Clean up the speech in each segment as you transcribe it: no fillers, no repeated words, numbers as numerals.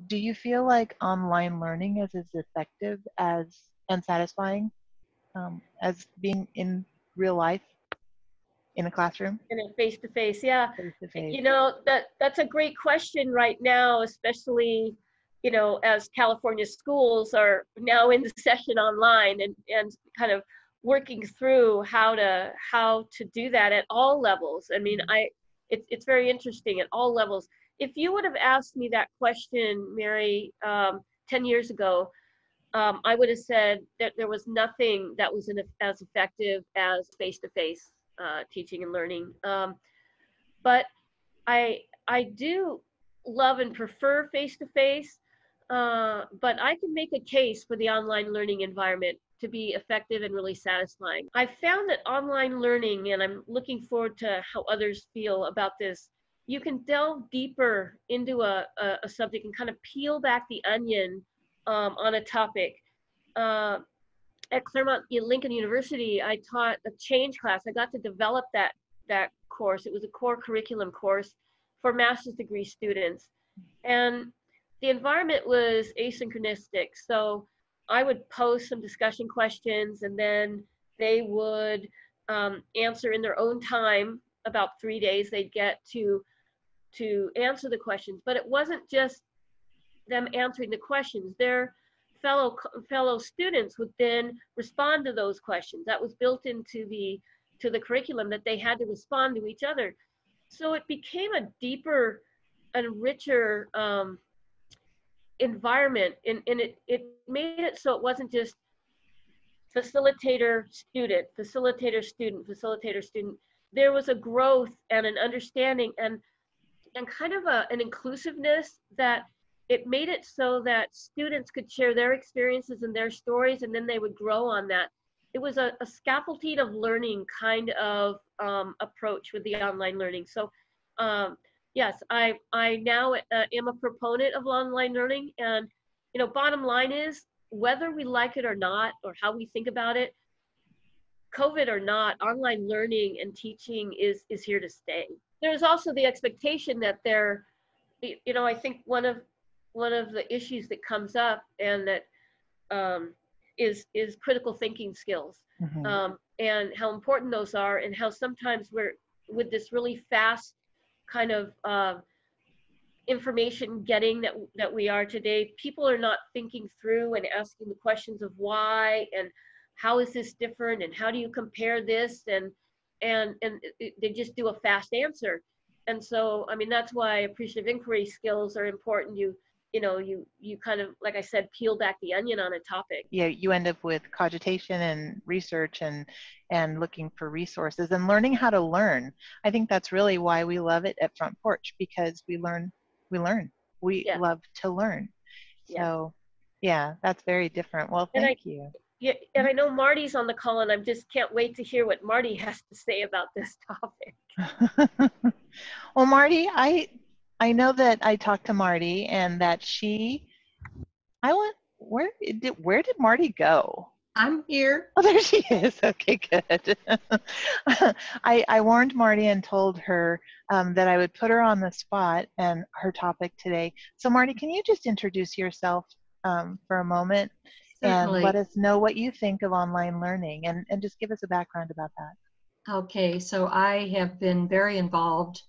do you feel like online learning is as effective as and satisfying as being in real life in a classroom, In a face-to-face, yeah. face to face? You know, that's a great question right now, especially, you know, as California schools are now in the session online and kind of working through how to do that at all levels. I mean, it's very interesting at all levels. If you would have asked me that question, Mary, 10 years ago, I would have said that there was nothing that was as effective as face-to-face teaching and learning. But I do love and prefer face-to-face, but I can make a case for the online learning environment to be effective and really satisfying. I found that online learning, and I'm looking forward to how others feel about this, you can delve deeper into a subject and kind of peel back the onion on a topic. At Claremont Lincoln University, I taught a change class. I got to develop that course. It was a core curriculum course for master's degree students. And the environment was asynchronistic. So I would post some discussion questions and then they would answer in their own time. About 3 days they'd get to answer the questions. But it wasn't just them answering the questions. Their fellow students would then respond to those questions. That was built into the curriculum, that they had to respond to each other. So it became a deeper and richer environment, and it made it so it wasn't just facilitator student, facilitator student, facilitator student. There was a growth and an understanding and kind of an inclusiveness that it made it so that students could share their experiences and their stories, and then they would grow on that. It was a scaffolding of learning kind of approach with the online learning. So yes, I now am a proponent of online learning, and you know, bottom line is, whether we like it or not, or how we think about it, COVID or not, online learning and teaching is here to stay. There's also the expectation that you know, I think one of the issues that comes up and that is critical thinking skills, and how important those are, and how sometimes we're with this really fast kind of information getting that we are today, people are not thinking through and asking the questions of why and how is this different and how do you compare this, and they just do a fast answer. And so, I mean, that's why appreciative inquiry skills are important. You know, you kind of, like I said, peel back the onion on a topic. Yeah, you end up with cogitation and research and looking for resources and learning how to learn. I think that's really why we love it at Front Porch, because we learn. We love to learn. So yeah, that's very different. Well, thank you. Yeah, and I know Marty's on the call, and I just can't wait to hear what Marty has to say about this topic. Well, Marty, I know that I talked to Marty and that where did Marty go? I'm here. Oh, there she is. Okay, good. I warned Marty and told her that I would put her on the spot and her topic today. So Marty, can you just introduce yourself for a moment? Certainly. And let us know what you think of online learning and just give us a background about that. Okay, so I have been very involved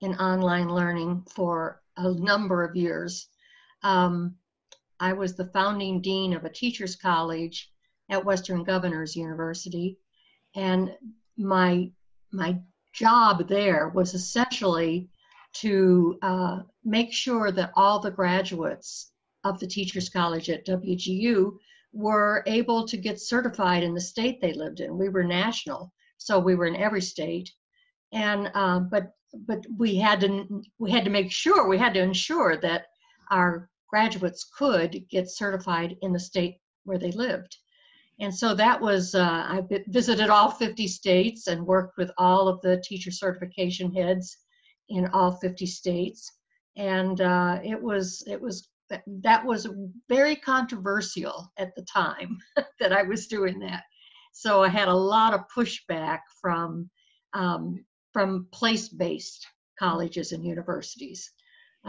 in online learning for a number of years. I was the founding dean of a teachers college at Western Governors University, and my job there was essentially to make sure that all the graduates of the teachers college at WGU were able to get certified in the state they lived in. We were national, so we were in every state, and but we had to make sure, we had to ensure that our graduates could get certified in the state where they lived. And so that was, I visited all 50 states and worked with all of the teacher certification heads in all 50 states. And that was very controversial at the time that I was doing that. So I had a lot of pushback from place-based colleges and universities.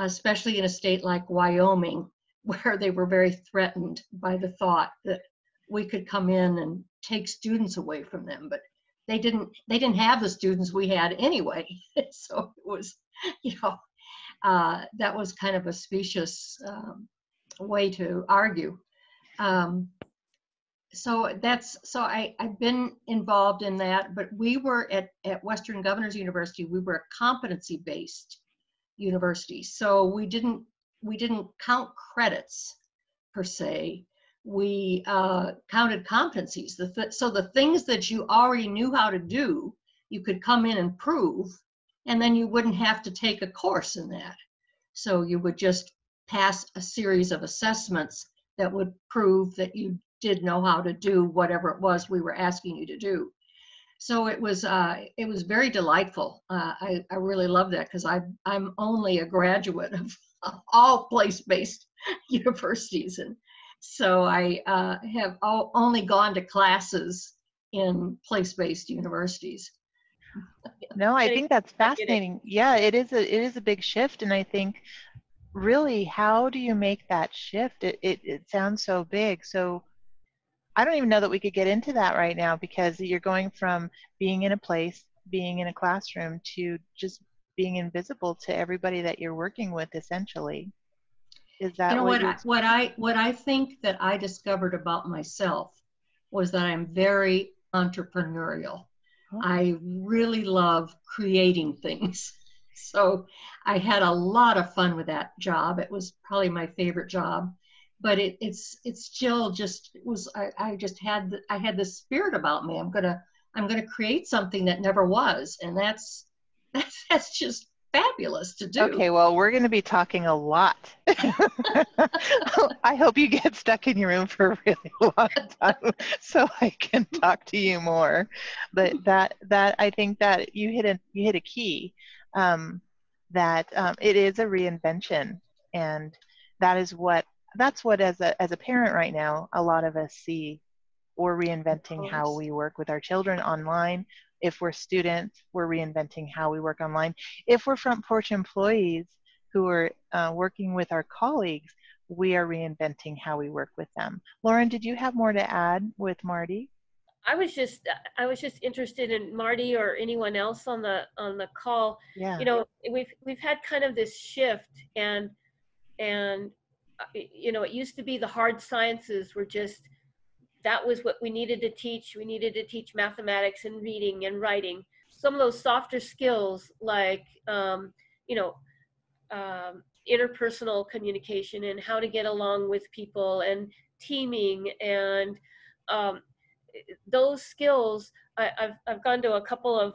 especially in a state like Wyoming, where they were very threatened by the thought that we could come in and take students away from them. But they didn't have the students we had anyway. So it was, that was kind of a specious way to argue. So I've been involved in that, but we were at Western Governors University, we were a competency-based university. So we didn't count credits per se. We counted competencies. So the things that you already knew how to do, you could come in and prove, and then you wouldn't have to take a course in that. So you would just pass a series of assessments that would prove that you did know how to do whatever it was we were asking you to do. So it was very delightful. I really love that because I'm only a graduate of all place-based universities, and so I have only gone to classes in place-based universities. No, I think that's fascinating. Yeah, it is a big shift, and I think really, how do you make that shift? It sounds so big. So I don't even know that we could get into that right now, because you're going from being in a place, being in a classroom, to just being invisible to everybody that you're working with, essentially. Is that what I think that I discovered about myself was that I'm very entrepreneurial. Oh. I really love creating things. So I had a lot of fun with that job. It was probably my favorite job, but it's still just, it was, I had this spirit about me. I'm gonna create something that never was, and that's just fabulous to do. Okay, well, we're going to be talking a lot. I hope you get stuck in your room for a really long time so I can talk to you more. But that I think that you hit a key, that it is a reinvention, and that's what as a parent right now, a lot of us see. We're reinventing how we work with our children online. If we're students, we're reinventing how we work online. If we're Front Porch employees who are working with our colleagues, we are reinventing how we work with them. Lauren, did you have more to add with Marty? I was just interested in Marty or anyone else on the call. Yeah. You know, we've had kind of this shift, and you know, it used to be the hard sciences were just, that was what we needed to teach. We needed to teach mathematics and reading and writing. Some of those softer skills, like interpersonal communication and how to get along with people and teaming and those skills. I've gone to a couple of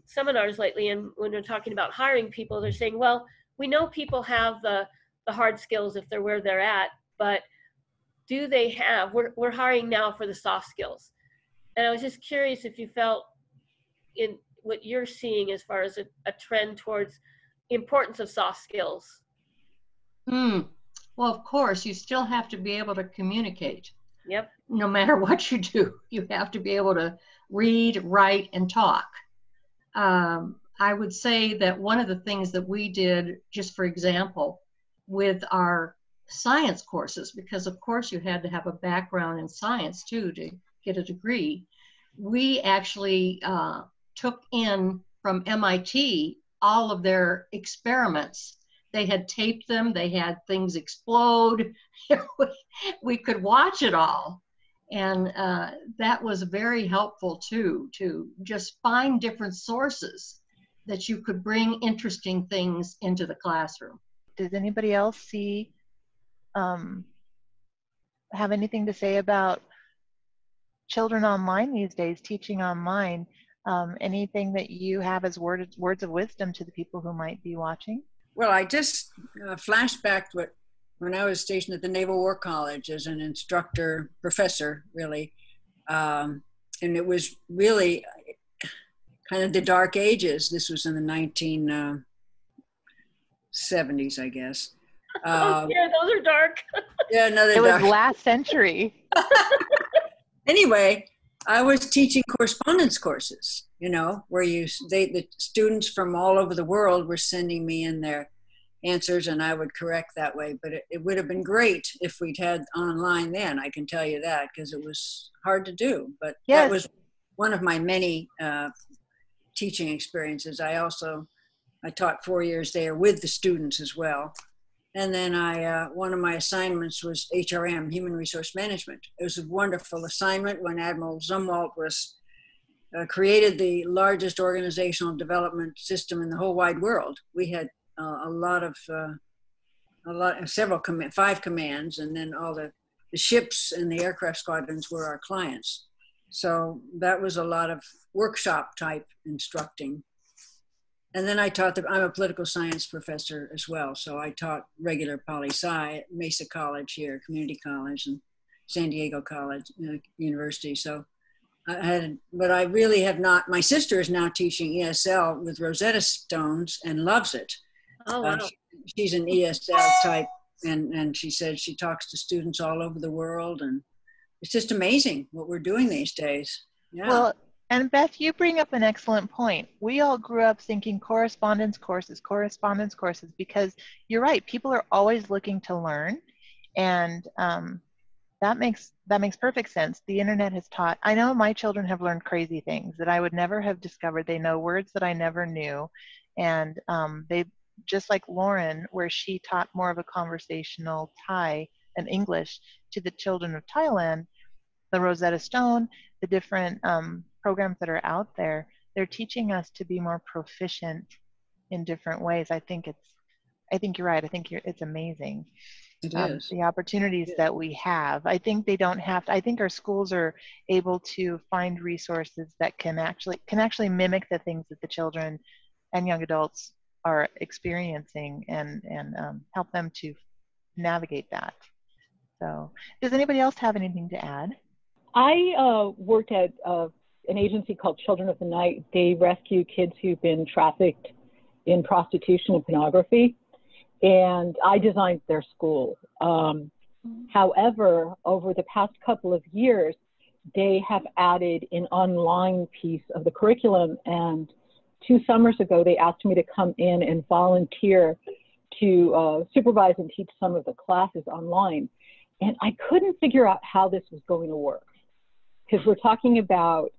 seminars lately, and when they're talking about hiring people, they're saying, well, we know people have the hard skills if they're where they're at, but do they have, we're hiring now for the soft skills. And I was just curious if you felt in what you're seeing as far as a trend towards importance of soft skills. Well, of course, you still have to be able to communicate. Yep. No matter what you do, you have to be able to read, write, and talk. I would say that one of the things that we did, just for example, with our science courses, because of course you had to have a background in science too to get a degree, we actually took in from MIT all of their experiments. They had taped them, they had things explode. We could watch it all. And that was very helpful too, to just find different sources that you could bring interesting things into the classroom. Does anybody else have anything to say about children online these days, teaching online? Anything that you have as words of wisdom to the people who might be watching? Well, I just flashed back to when I was stationed at the Naval War College as an instructor, professor, really. And it was really kind of the dark ages. This was in the 1970s, I guess. Oh, yeah, those are dark. Yeah, no, it was last century. Anyway, I was teaching correspondence courses, you know, where the students from all over the world were sending me in their answers and I would correct that way. But it would have been great if we'd had online then, I can tell you that, because it was hard to do. But that Yes. was one of my many teaching experiences. I taught 4 years there with the students as well. And then one of my assignments was HRM, Human Resource Management. It was a wonderful assignment when Admiral Zumwalt created the largest organizational development system in the whole wide world. We had several 5 commands, and then all the ships and the aircraft squadrons were our clients. So that was a lot of workshop type instructing. And then I'm a political science professor as well. So I taught regular poli-sci at Mesa College here, community college, and San Diego College, University. So but I really have not. My sister is now teaching ESL with Rosetta Stones and loves it. Oh, wow. She's an ESL type, and she said she talks to students all over the world, and it's just amazing what we're doing these days. Yeah. Well, and Beth, you bring up an excellent point. We all grew up thinking correspondence courses, because you're right. People are always looking to learn, and that makes perfect sense. The internet has taught. I know my children have learned crazy things that I would never have discovered. They know words that I never knew, and they, just like Lauren, where she taught more of a conversational Thai and English to the children of Thailand. The Rosetta Stone, the different programs that are out there, they're teaching us to be more proficient in different ways. I think you're right. It's amazing. It is. The opportunities that we have. I think they don't have to, I think our schools are able to find resources that can actually mimic the things that the children and young adults are experiencing, and help them to navigate that. So does anybody else have anything to add? I worked at an agency called Children of the Night. They rescue kids who've been trafficked in prostitution and pornography, and I designed their school. However, over the past couple of years, they have added an online piece of the curriculum, and 2 summers ago, they asked me to come in and volunteer to supervise and teach some of the classes online. And I couldn't figure out how this was going to work, because we're talking about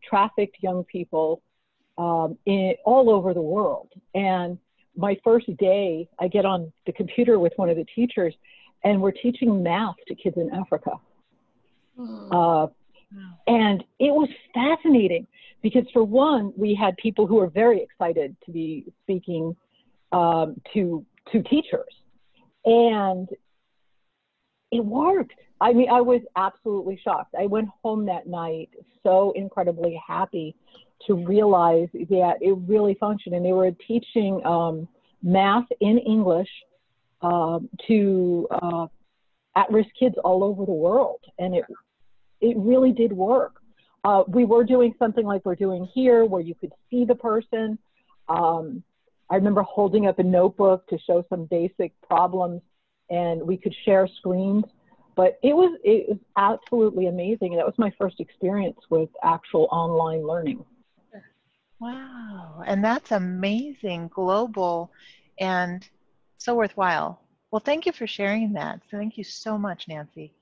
trafficked young people all over the world. And my first day, I get on the computer with one of the teachers, and we're teaching math to kids in Africa. And it was fascinating, because for one, we had people who were very excited to be speaking to teachers, and it worked. I mean, I was absolutely shocked. I went home that night so incredibly happy to realize that it really functioned. And they were teaching math in English to at-risk kids all over the world. And it really did work. We were doing something like we're doing here, where you could see the person. I remember holding up a notebook to show some basic problems, and we could share screens. But it was absolutely amazing. That was my first experience with actual online learning. Wow, and that's amazing, global, and so worthwhile. Well, thank you for sharing that. So thank you so much, Nancy.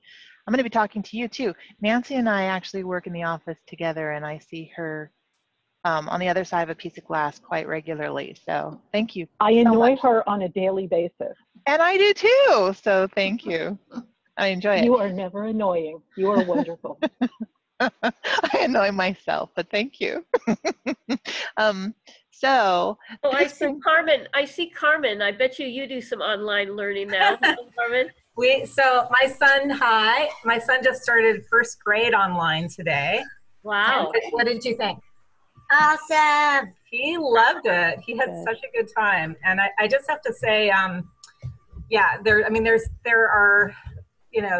I'm going to be talking to you too. Nancy and I actually work in the office together, and I see her on the other side of a piece of glass quite regularly. So thank you. I annoy her on a daily basis. And I do too. So thank you. I enjoy it. You are never annoying. You are wonderful. I annoy myself, but thank you. Oh, I see Carmen. I bet you do some online learning now, Carmen. So my son just started first grade online today. Wow. What did you think? Awesome. He loved it. He had such a good time. And I just have to say,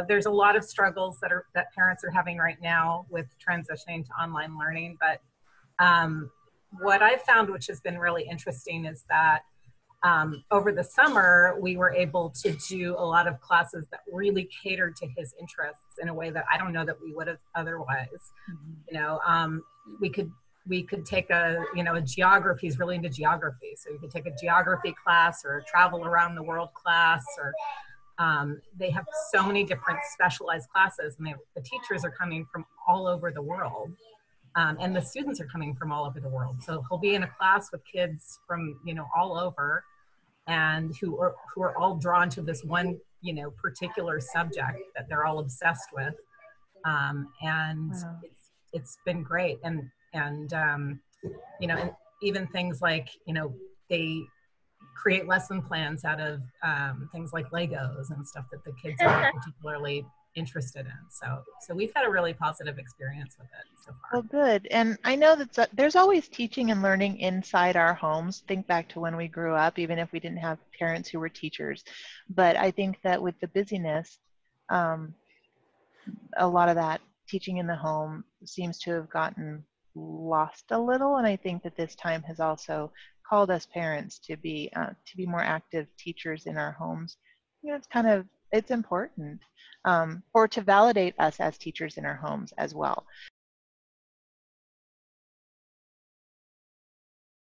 there's a lot of struggles that parents are having right now with transitioning to online learning. But what I've found, which has been really interesting, is that over the summer, we were able to do a lot of classes that really catered to his interests in a way that I don't know that we would have otherwise. Mm-hmm. We could we could take a geography, he's really into geography. So you could take a geography class or a travel around the world class, or they have so many different specialized classes, and the teachers are coming from all over the world. And the students are coming from all over the world. So he'll be in a class with kids from, all over, and who are all drawn to this one, particular subject that they're all obsessed with. And Wow. it's been great. And and even things like, they create lesson plans out of things like Legos and stuff that the kids are particularly interested in. So we've had a really positive experience with it so far. Well, good. And I know that there's always teaching and learning inside our homes. Think back to when we grew up, even if we didn't have parents who were teachers. But I think that with the busyness, a lot of that teaching in the home seems to have gotten lost a little. And I think that this time has also called us parents to be more active teachers in our homes. It's important, or to validate us as teachers in our homes as well.